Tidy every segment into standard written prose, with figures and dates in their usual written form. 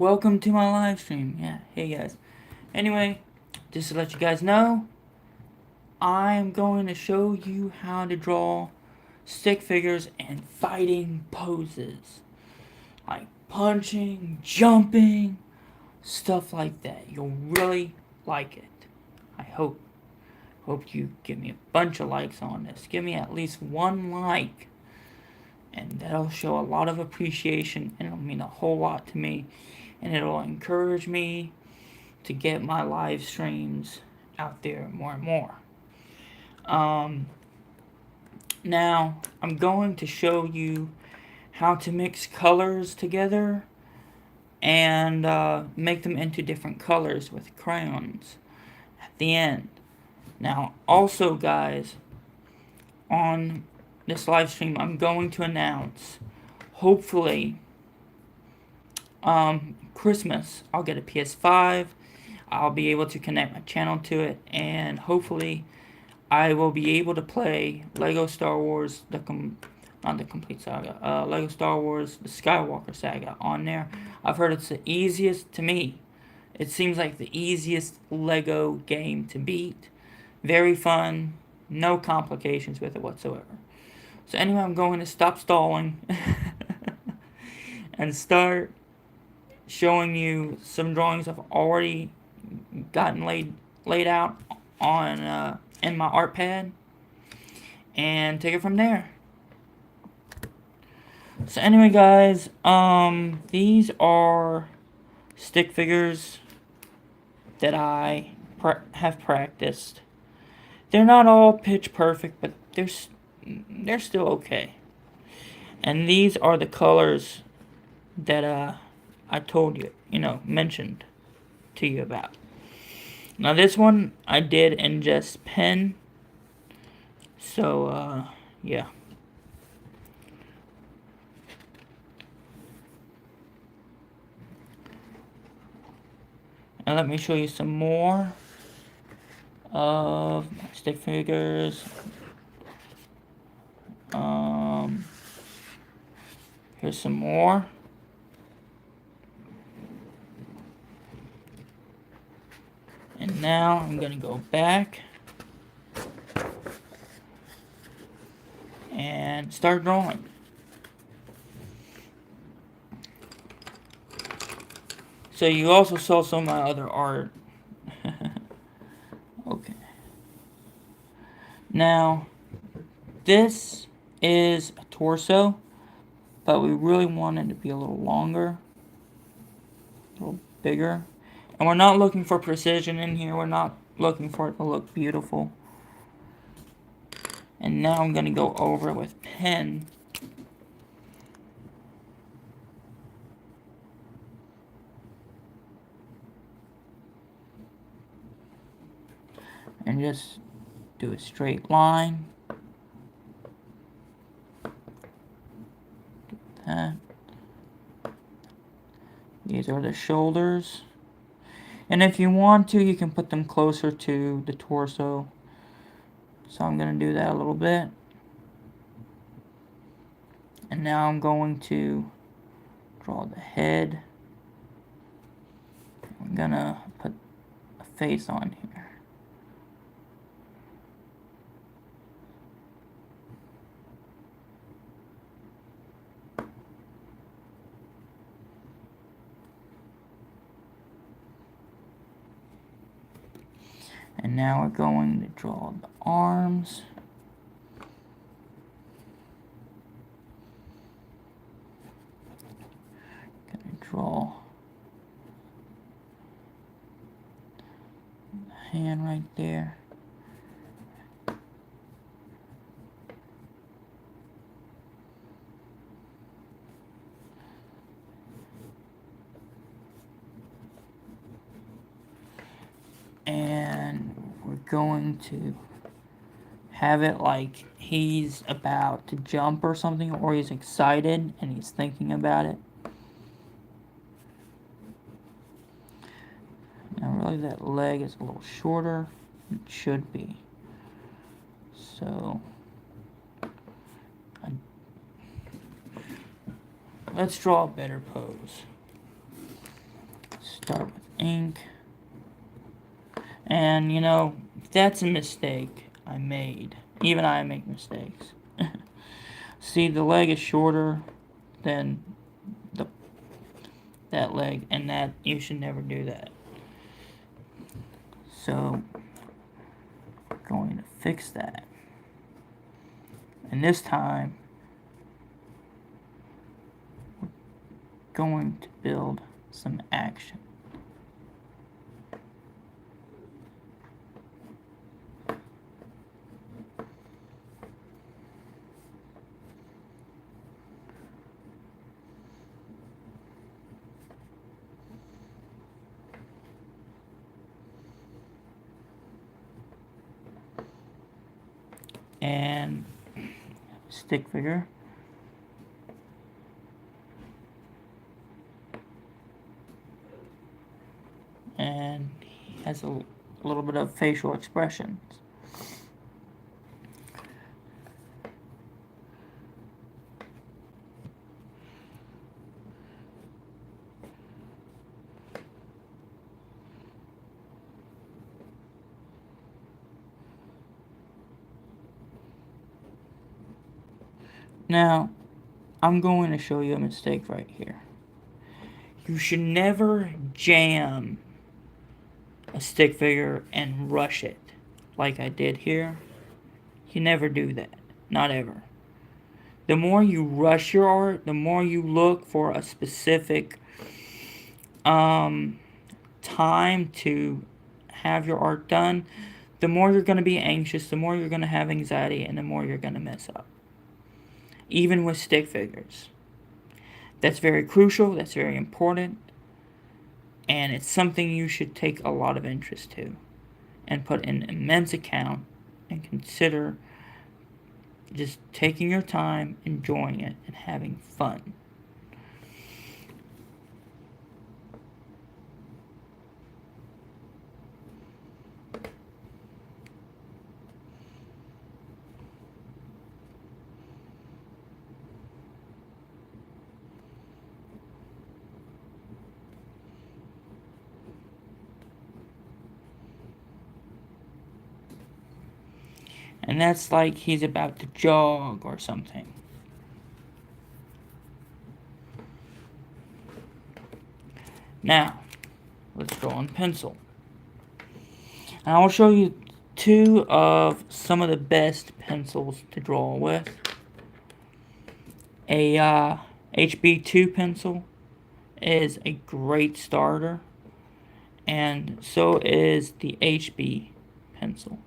Welcome to my live stream. Yeah, hey guys. Anyway, just to let you guys know, I'm going to show you how to draw stick figures and fighting poses. Like punching, jumping, stuff like that. You'll really like it. I hope you give me a bunch of likes on this. Give me at least one like. And that'll show a lot of appreciation and it'll mean a whole lot to me. And it'll encourage me to get my live streams out there more and more. Um, Now, I'm going to show you how to mix colors together and make them into different colors with crayons at the end. Now, also, guys, on this live stream, I'm going to announce, hopefully, Christmas, I'll get a PS5. I'll be able to connect my channel to it, and hopefully I will be able to play Lego Star Wars, not the complete saga, Lego Star Wars, the Skywalker saga on there. I've heard it's the easiest, to me, it seems like the easiest Lego game to beat. Very fun, no complications with it whatsoever. So anyway, I'm going to stop stalling and start showing you some drawings I've already gotten laid out on in my art pad and take it from there. So anyway, guys, these are stick figures that I have practiced. They're not all pitch perfect, but they're still okay. And these are the colors that I told you, mentioned to you about. Now this one I did in just pen. So yeah. And let me show you some more of my stick figures. Here's some more. And now I'm gonna go back and start drawing. So you also saw some of my other art. Okay. Now, this is a torso, but we really want it to be a little longer, a little bigger. And we're not looking for precision in here. We're not looking for it to look beautiful. And now I'm going to go over it with pen. And just do a straight line. That. These are the shoulders. And if you want to, you can put them closer to the torso. So I'm going to do that a little bit. And now I'm going to draw the head. I'm going to put a face on here. And now we're going to draw the arms. Gonna draw the hand right there. And we're going to have it like he's about to jump or something, or he's excited and he's thinking about it. Now really that leg is a little shorter. It should be. So let's draw a better pose. Start with ink. And, you know, that's a mistake I made. Even I make mistakes. See, the leg is shorter than that leg, and that you should never do that. So, going to fix that. And this time, we're going to build some action. And stick figure. And he has a little bit of facial expressions. Now, I'm going to show you a mistake right here. You should never jam a stick figure and rush it like I did here. You never do that. Not ever. The more you rush your art, the more you look for a specific time to have your art done, the more you're going to be anxious, the more you're going to have anxiety, and the more you're going to mess up. Even with stick figures. That's very crucial, that's very important, and it's something you should take a lot of interest to and put in immense account and consider just taking your time, enjoying it, and having fun. And that's like he's about to jog or something. Now, let's draw in pencil. And I will show you two of some of the best pencils to draw with. A HB2 pencil is a great starter, and so is the HB pencil.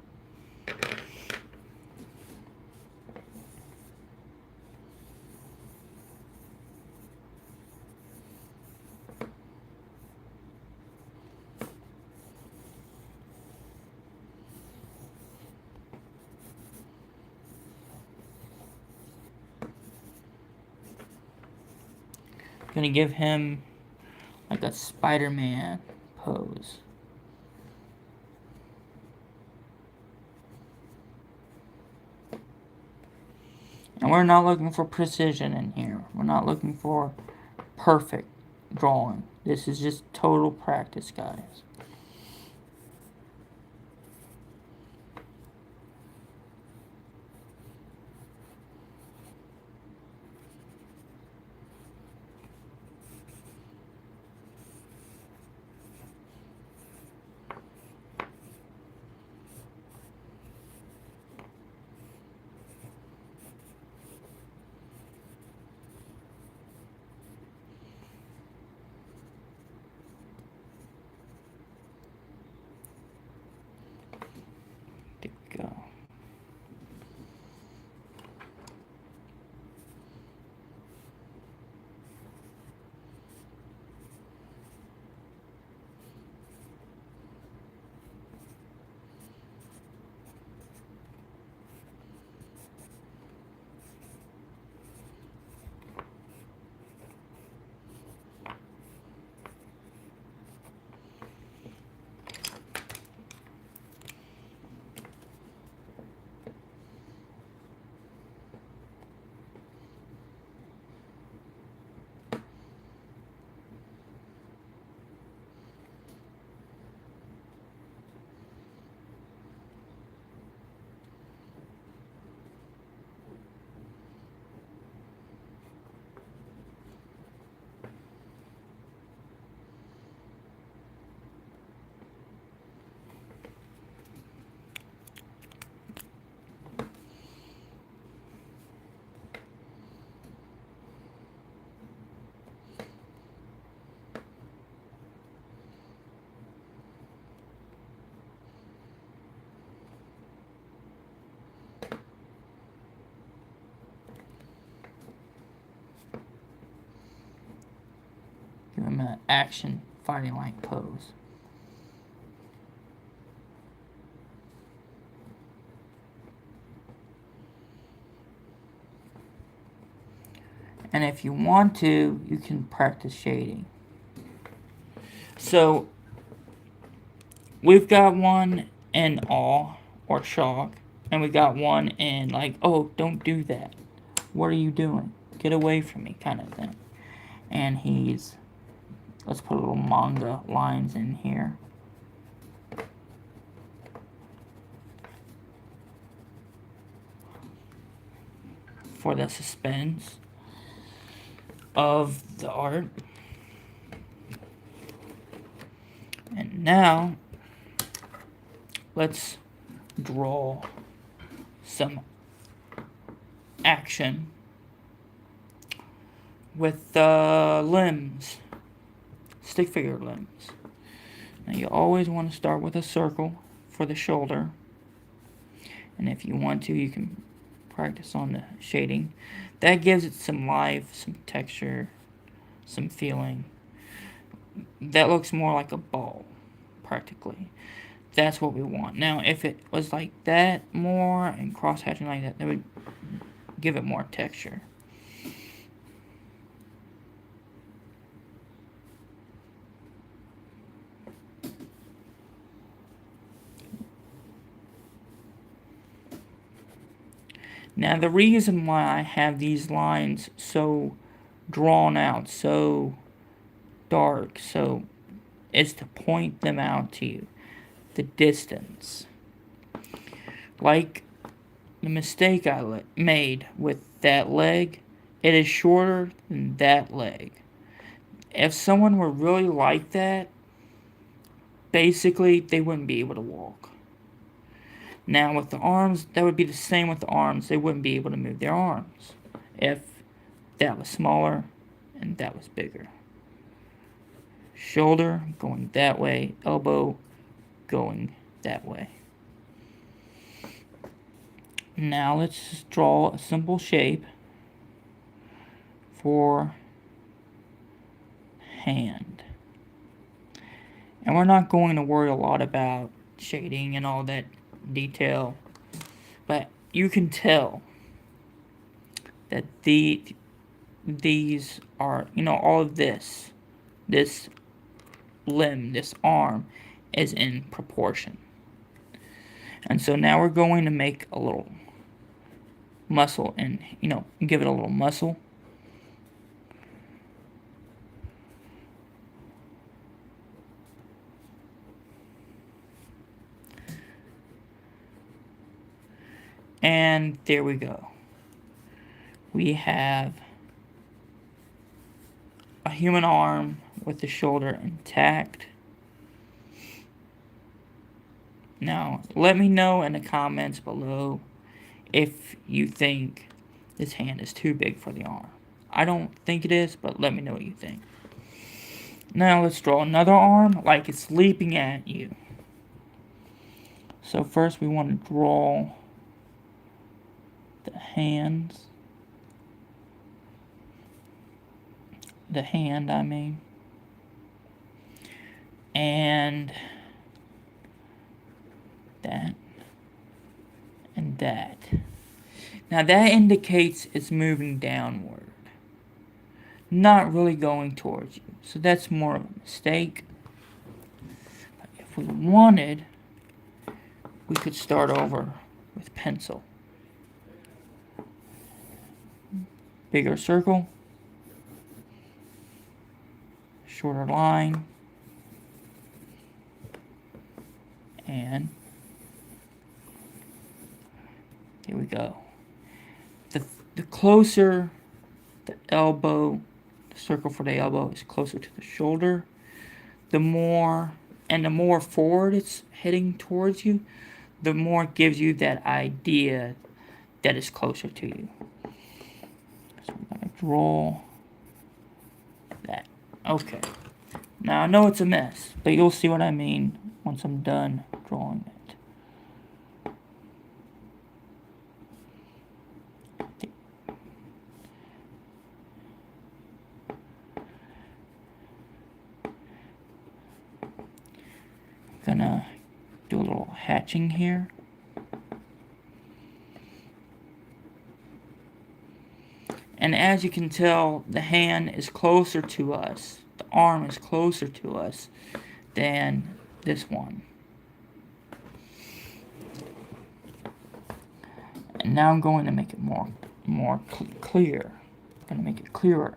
Gonna give him like a Spider-Man pose. And we're not looking for precision in here. We're not looking for perfect drawing. This is just total practice, guys. from an action fighting like pose. And if you want to, you can practice shading. So, we've got one in awe or shock, and we got one in like, oh, don't do that. What are you doing? Get away from me, kind of thing. And he's, let's put a little manga lines in here. For the suspense of the art. And now, let's draw some action with limbs, stick figure limbs. Now you always want to start with a circle for the shoulder, and if you want to, you can practice on the shading. That gives it some life, some texture, some feeling. That looks more like a ball, practically. That's what we want. Now, if it was like that more and cross-hatching like that, that would give it more texture. Now, the reason why I have these lines so drawn out, so dark, is to point them out to you. The distance. Like the mistake I made with that leg, it is shorter than that leg. If someone were really like that, basically they wouldn't be able to walk. Now with the arms, that would be the same with the arms. They wouldn't be able to move their arms if that was smaller and that was bigger. Shoulder going that way, elbow going that way. Now let's just draw a simple shape for hand. And we're not going to worry a lot about shading and all that detail, but you can tell that these are, all of this limb, this arm is in proportion. And so now we're going to make a little muscle and, give it a little muscle. And there we go. We have a human arm with the shoulder intact. Now, let me know in the comments below if you think this hand is too big for the arm. I don't think it is, but let me know what you think. Now let's draw another arm like it's leaping at you. So first we want to draw the hands. The hand, I mean. And that. And that. Now that indicates it's moving downward. Not really going towards you. So that's more of a mistake. But if we wanted, we could start over with pencil. Bigger circle. Shorter line. And here we go. The closer the elbow, the circle for the elbow is closer to the shoulder, the more forward it's heading towards you, the more it gives you that idea that it's closer to you. So I'm going to draw that. Okay. Now I know it's a mess, but you'll see what I mean once I'm done drawing it. Gonna do a little hatching here. And as you can tell, the hand is closer to us, the arm is closer to us than this one. And now I'm going to make it more clear. I'm going to make it clearer.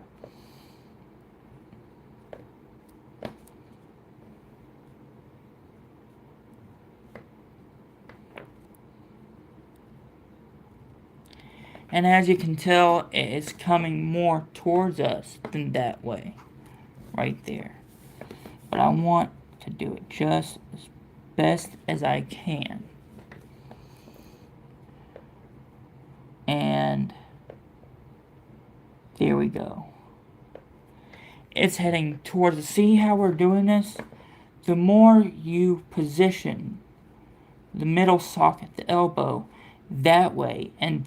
And as you can tell, it's coming more towards us than that way. Right there. But I want to do it just as best as I can. And there we go. It's heading towards us. See how we're doing this? The more you position the middle socket, the elbow, that way, and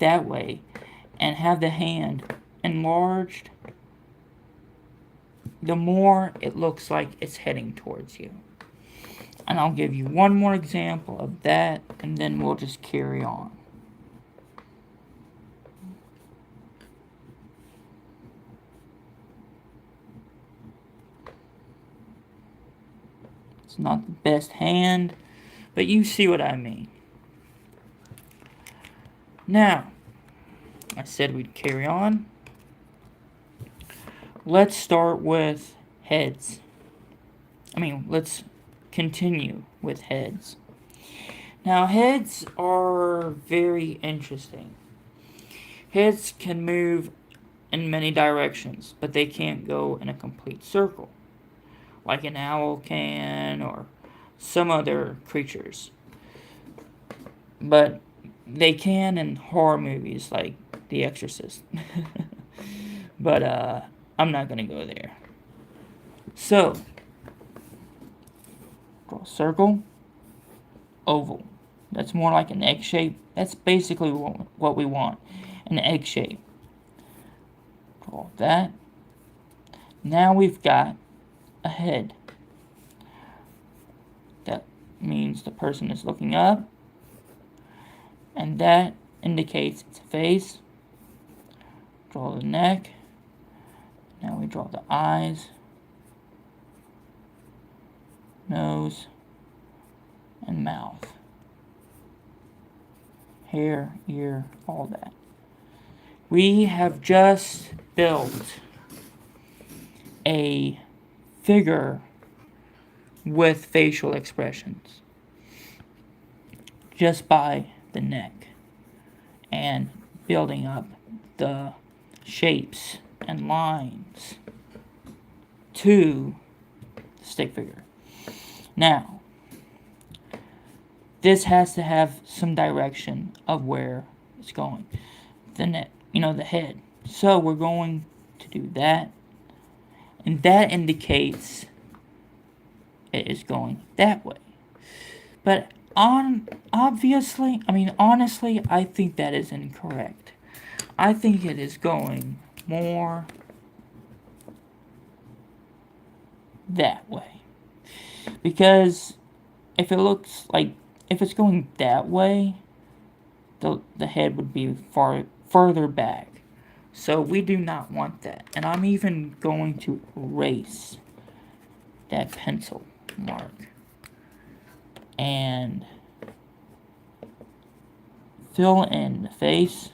have the hand enlarged, the more it looks like it's heading towards you. And I'll give you one more example of that, and then we'll just carry on. It's not the best hand, but you see what I mean. Now, I said we'd carry on. Let's start with heads. Let's continue with heads. Now, heads are very interesting. Heads can move in many directions, but they can't go in a complete circle, like an owl can or some other creatures. But they can in horror movies like The Exorcist. But I'm not gonna go there. So, draw a circle, oval. That's more like an egg shape. That's basically what we want, an egg shape. Draw that. Now we've got a head. That means the person is looking up, and that indicates it's a face. Draw the neck. Now we draw the eyes, nose, and mouth. Hair, ear, all that. We have just built a figure with facial expressions just by the neck and building up the shapes and lines to the stick figure. Now, this has to have some direction of where it's going. The neck, the head. So we're going to do that, and that indicates it is going that way. But honestly, I think that is incorrect. I think it is going more that way. Because if it's going that way, the head would be further back. So we do not want that. And I'm even going to erase that pencil mark and fill in the face.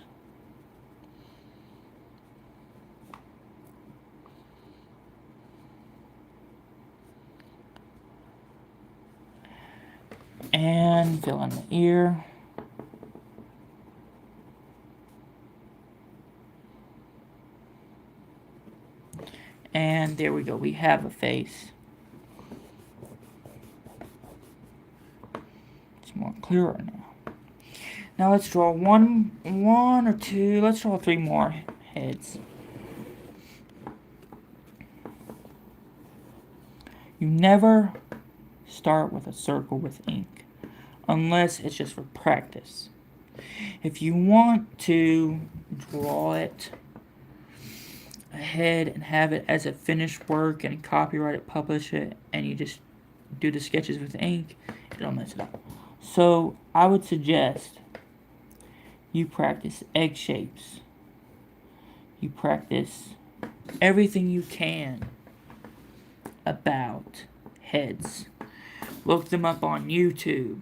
And fill in the ear. And there we go. We have a face. It's more clearer now. Now let's draw one or two. Let's draw 3 more heads. You never start with a circle with ink unless it's just for practice. If you want to draw it ahead and have it as a finished work and copyright it, publish it, and you just do the sketches with ink, it'll mess it up. So I would suggest you practice egg shapes. You practice everything you can about heads. Look them up on YouTube.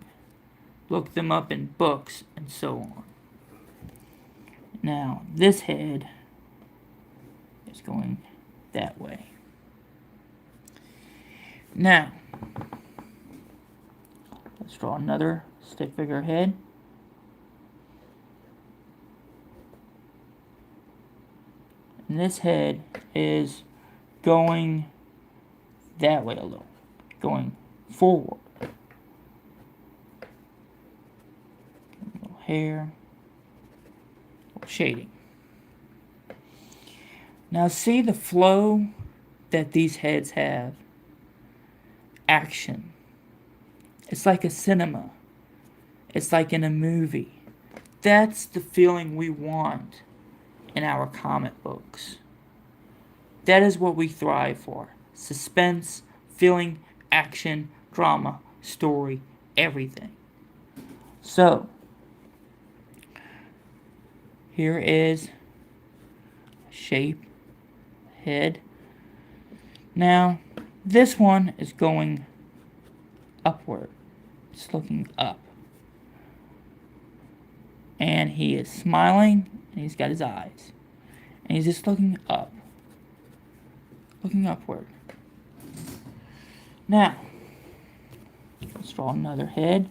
Look them up in books and so on. Now, this head is going that way. Now, let's draw another stick figure head. And this head is going that way a little, going forward. A little hair, a little shading. Now see the flow that these heads have. Action. It's like a cinema. It's like in a movie. That's the feeling we want in our comic books. That is what we thrive for. Suspense, feeling, action, drama, story, everything. So, here is shape, head. Now, this one is going upward. It's looking up. And he is smiling, and he's got his eyes. And he's just looking up. Looking upward. Now, let's draw another head.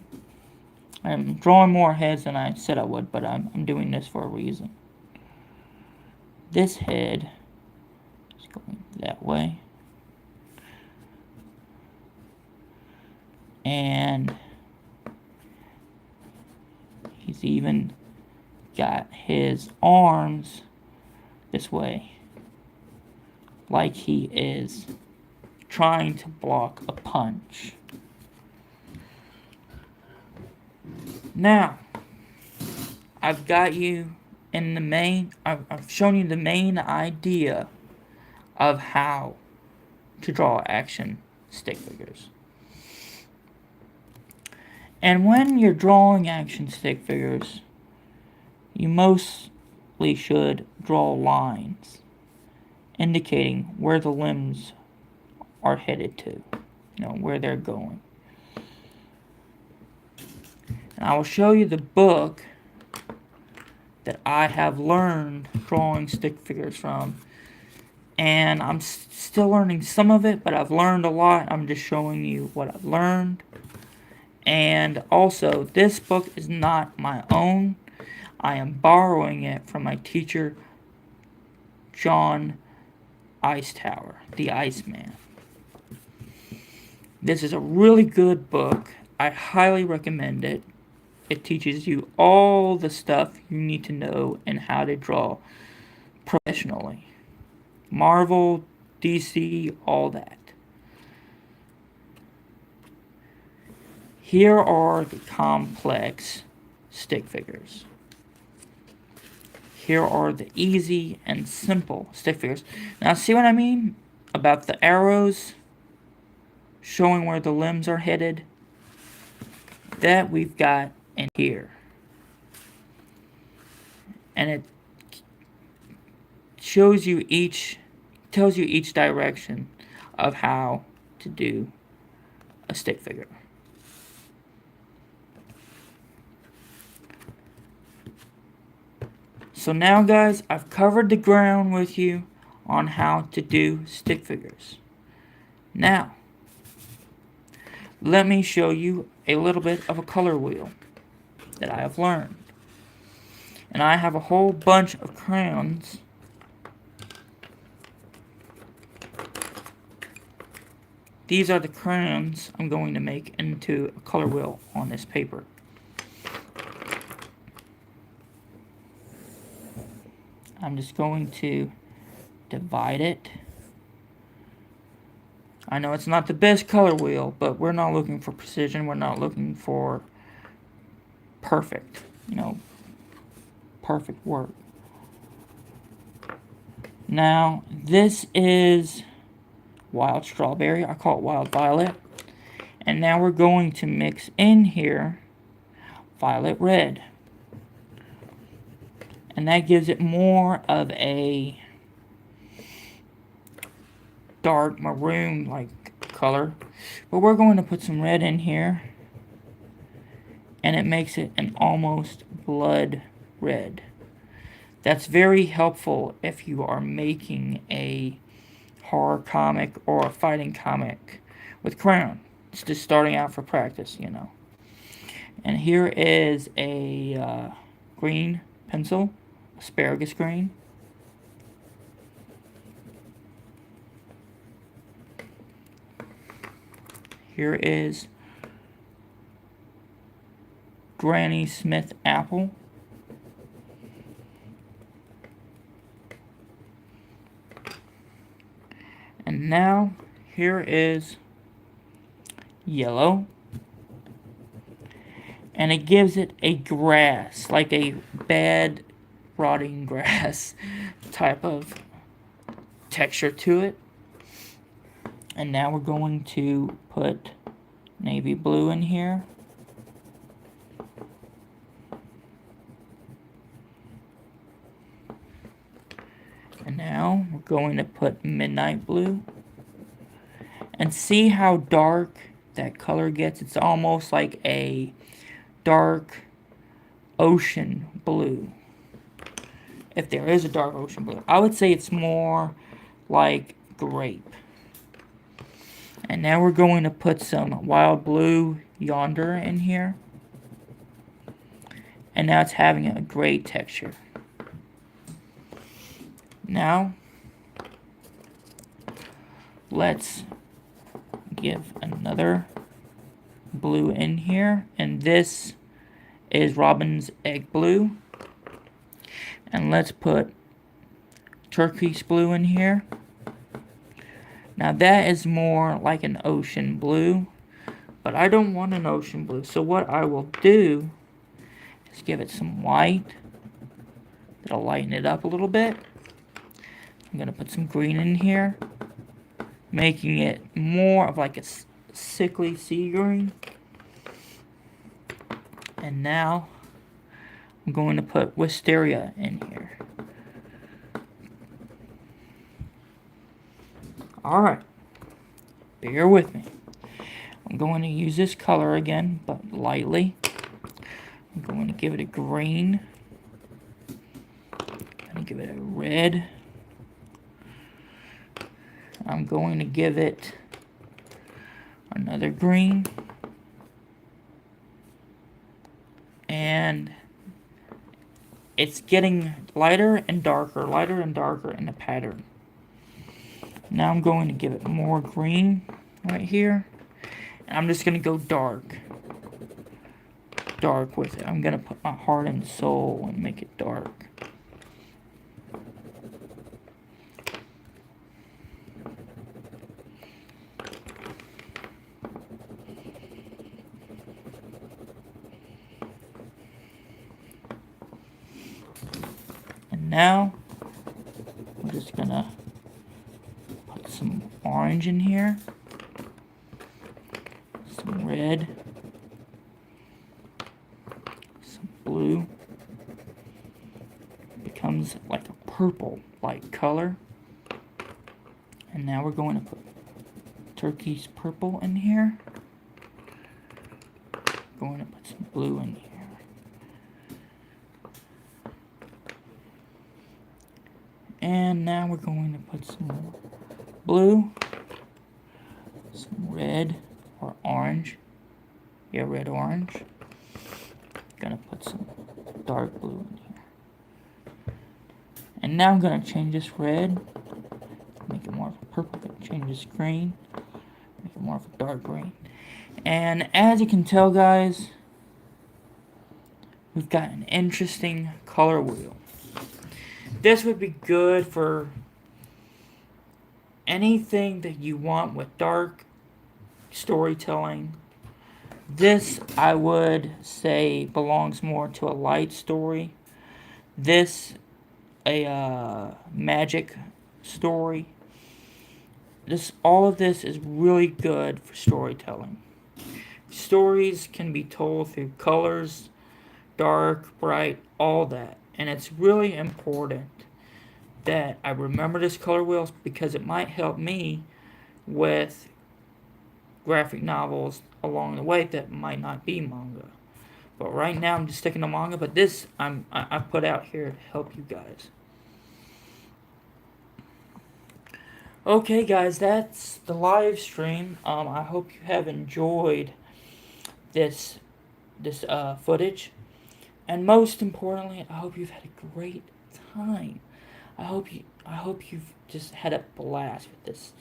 I'm drawing more heads than I said I would, but I'm doing this for a reason. This head is going that way. And he's even got his arms this way, like he is trying to block a punch. Now, I've got you in the main, I've shown you the main idea of how to draw action stick figures. And when you're drawing action stick figures, you mostly should draw lines indicating where the limbs are headed to, where they're going. And I will show you the book that I have learned drawing stick figures from. And I'm still learning some of it, but I've learned a lot. I'm just showing you what I've learned. And also, this book is not my own. I am borrowing it from my teacher, John Icetower, the Iceman. This is a really good book. I highly recommend it. It teaches you all the stuff you need to know and how to draw professionally. Marvel, DC, all that. Here are the complex stick figures. Here are the easy and simple stick figures. Now, see what I mean about the arrows showing where the limbs are headed? That we've got in here. And it shows you tells you each direction of how to do a stick figure. So now, guys, I've covered the ground with you on how to do stick figures. Now, let me show you a little bit of a color wheel that I have learned. And I have a whole bunch of crayons. These are the crayons I'm going to make into a color wheel on this paper. I'm just going to divide it. I know it's not the best color wheel, but we're not looking for precision. We're not looking for perfect, perfect work. Now, this is wild strawberry. I call it wild violet. And now we're going to mix in here violet red. And that gives it more of a dark maroon like color. But we're going to put some red in here. And it makes it an almost blood red. That's very helpful if you are making a horror comic or a fighting comic with crayon. It's just starting out for practice, you know. And here is a green pencil, asparagus green. Here is Granny Smith apple. And now, here is yellow. And it gives it a grass, like a bad rotting grass type of texture to it. And now we're going to put navy blue in here. And now we're going to put midnight blue. And see how dark that color gets? It's almost like a dark ocean blue. If there is a dark ocean blue. I would say it's more like grape. And now we're going to put some wild blue yonder in here. And now it's having a gray texture. Now, let's give another blue in here. And this is Robin's Egg Blue. And let's put turquoise blue in here. Now that is more like an ocean blue, but I don't want an ocean blue. So what I will do is give it some white. It'll lighten it up a little bit. I'm going to put some green in here, making it more of like a sickly sea green. And now I'm going to put wisteria in here. Alright, bear with me. I'm going to use this color again, but lightly. I'm going to give it a green. I'm going to give it a red. I'm going to give it another green. And it's getting lighter and darker in the pattern. Now I'm going to give it more green right here. And I'm just going to go dark with it. I'm going to put my heart and soul and make it dark. And now we're just going to put some orange in here, some red, some blue. It becomes like a purple-like color. And now we're going to put turquoise purple in here. Going to put some blue in here. And now we're going to put some blue, some red or orange. Yeah, red, orange. Gonna put some dark blue in here. And now I'm gonna change this red, make it more of a purple, change this green, make it more of a dark green. And as you can tell, guys, we've got an interesting color wheel. This would be good for anything that you want with dark storytelling. This, I would say, belongs more to a light story. This, a magic story. All of this is really good for storytelling. Stories can be told through colors, dark, bright, all that. And it's really important that I remember this color wheels because it might help me with graphic novels along the way that might not be manga. But right now I'm just sticking to manga. But this I put out here to help you guys. Okay, guys, that's the live stream. I hope you have enjoyed this footage, and most importantly, I hope you've had a great time. I hope you've just had a blast with this.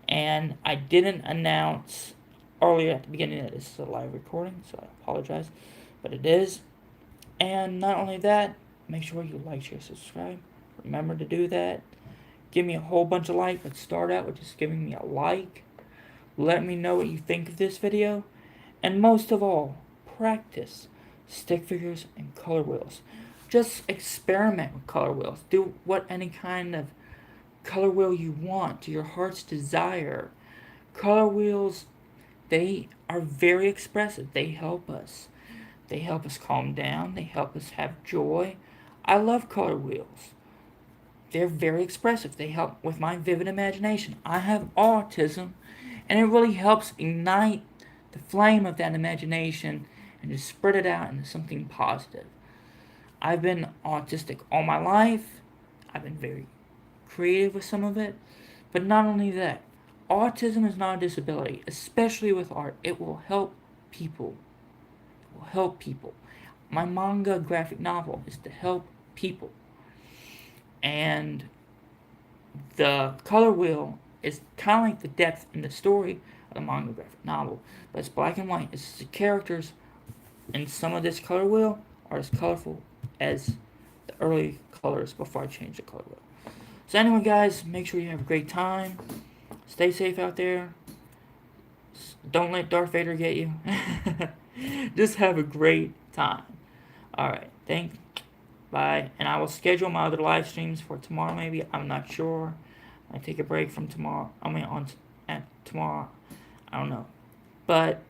And I didn't announce earlier at the beginning that this is a live recording, so I apologize, but it is. And not only that, make sure you like, share, subscribe. Remember to do that. Give me a whole bunch of likes. Let's start out with just giving me a like. Let me know what you think of this video. And most of all, practice stick figures and color wheels. Just experiment with color wheels. Do what any kind of color wheel you want to your heart's desire. Color wheels, they are very expressive. They help us. They help us calm down. They help us have joy. I love color wheels. They're very expressive. They help with my vivid imagination. I have autism, and it really helps ignite the flame of that imagination and just spread it out into something positive. I've been autistic all my life. I've been very creative with some of it. But not only that, autism is not a disability, especially with art. It will help people. It will help people. My manga graphic novel is to help people. And the color wheel is kind of like the depth in the story of the manga graphic novel, but it's black and white. It's the characters in some of this color wheel are as colorful as the early colors before I changed the color wheel. So anyway, guys, make sure you have a great time. Stay safe out there. Don't let Darth Vader get you. Just have a great time. Alright, bye. And I will schedule my other live streams for tomorrow maybe. I'm not sure. I take a break from tomorrow. Tomorrow. I don't know. But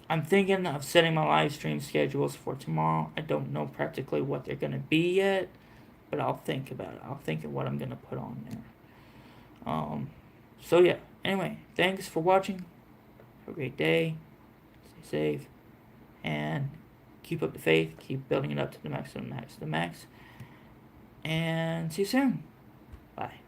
I'm thinking of setting my live stream schedules for tomorrow. I don't know practically what they're going to be yet. But I'll think about it. I'll think of what I'm going to put on there. So yeah. Anyway, thanks for watching. Have a great day. Stay safe. And keep up the faith. Keep building it up to the max, to the max, to the max. And see you soon. Bye.